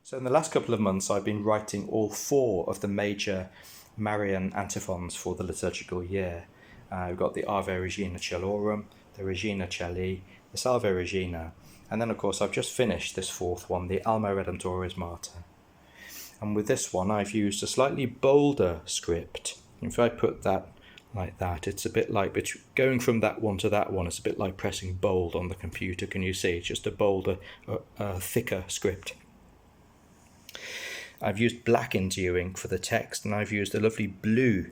So in the last couple of months, I've been writing all four of the major Marian antiphons for the liturgical year. We've got the Ave Regina Celorum, the Regina Caeli, the Salve Regina, and then of course I've just finished this fourth one, the Alma Redemptoris Mater. And with this one I've used a slightly bolder script. If I put that like that, it's a bit like going from that one to that one, it's a bit like pressing bold on the computer. Can you see? It's just a bolder, thicker script. I've used black Indio ink for the text, and I've used a lovely blue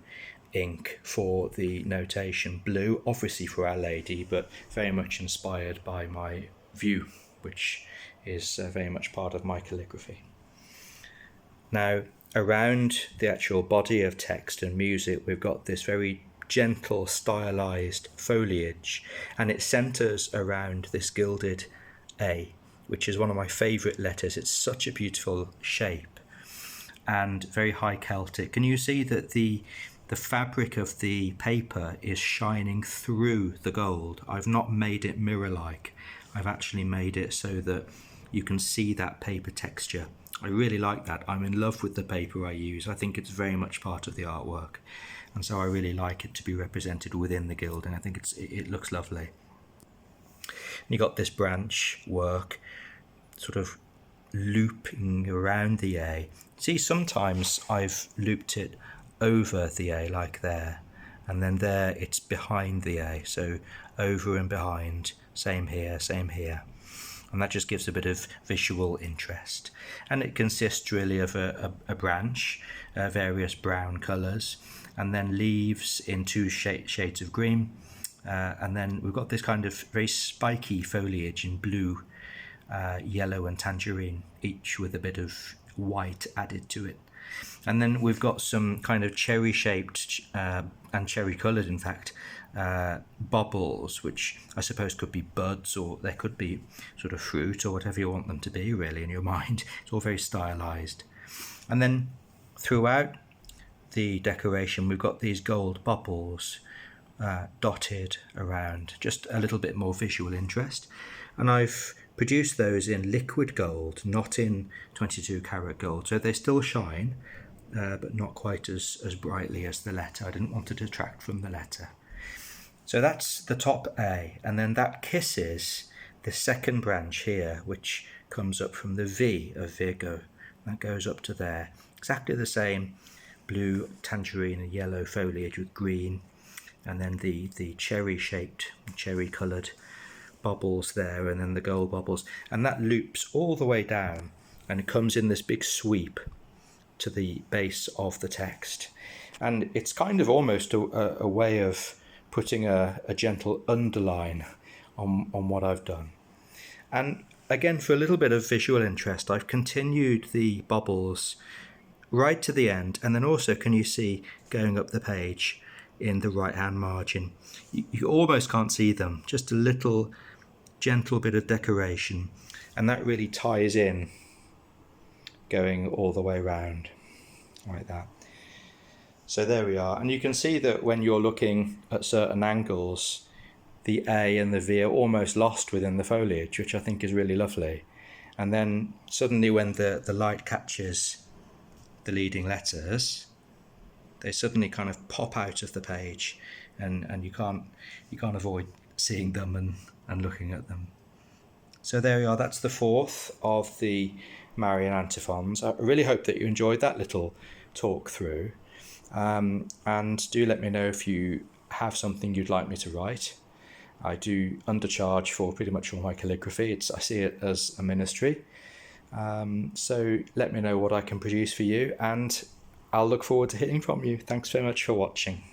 ink for the notation. Blue, obviously for Our Lady, but very much inspired by my view, which is very much part of my calligraphy. Now, around the actual body of text and music, we've got this very gentle, stylized foliage, and it centers around this gilded A, which is one of my favorite letters. It's such a beautiful shape and very high Celtic. And you see that the fabric of the paper is shining through the gold. I've not made it mirror-like. I've actually made it so that you can see that paper texture. I really like that. I'm in love with the paper I use. I think it's very much part of the artwork. And so I really like it to be represented within the gilding. I think it looks lovely. And you got this branch work sort of looping around the A. See, sometimes I've looped it over the A like there, and then there it's behind the A, so over and behind, same here, and that just gives a bit of visual interest. And it consists really of a branch, various brown colours, and then leaves in two shades of green, and then we've got this kind of very spiky foliage in blue, yellow and tangerine, each with a bit of white added to it. And then we've got some kind of cherry shaped and cherry coloured, in fact, bubbles, which I suppose could be buds, or they could be sort of fruit, or whatever you want them to be really in your mind. It's all very stylised. And then throughout the decoration we've got these gold bubbles dotted around, just a little bit more visual interest. And I've produced those in liquid gold, not in 22 karat gold, so they still shine, but not quite as brightly as the letter. I didn't want to detract from the letter. So that's the top A, and then that kisses the second branch here, which comes up from the V of Virgo. That goes up to there, exactly the same blue, tangerine and yellow foliage with green, and then the cherry shaped, cherry coloured bubbles there, and then the gold bubbles, and that loops all the way down, and it comes in this big sweep to the base of the text. And it's kind of almost a way of putting a gentle underline on what I've done. And again, for a little bit of visual interest, I've continued the bubbles right to the end, and then also, can you see, going up the page in the right hand margin, you almost can't see them, just a little gentle bit of decoration, and that really ties in, going all the way around like that. So there we are, and you can see that when you're looking at certain angles, the A and the V are almost lost within the foliage, which I think is really lovely. And then suddenly when the light catches the leading letters, they suddenly kind of pop out of the page, and you can't avoid seeing them and looking at them. So there we are, that's the fourth of the Marian antiphons. I really hope that you enjoyed that little talk through, and do let me know if you have something you'd like me to write. I do undercharge for pretty much all my calligraphy. I see it as a ministry, so let me know what I can produce for you, and I'll look forward to hearing from you. Thanks very much for watching.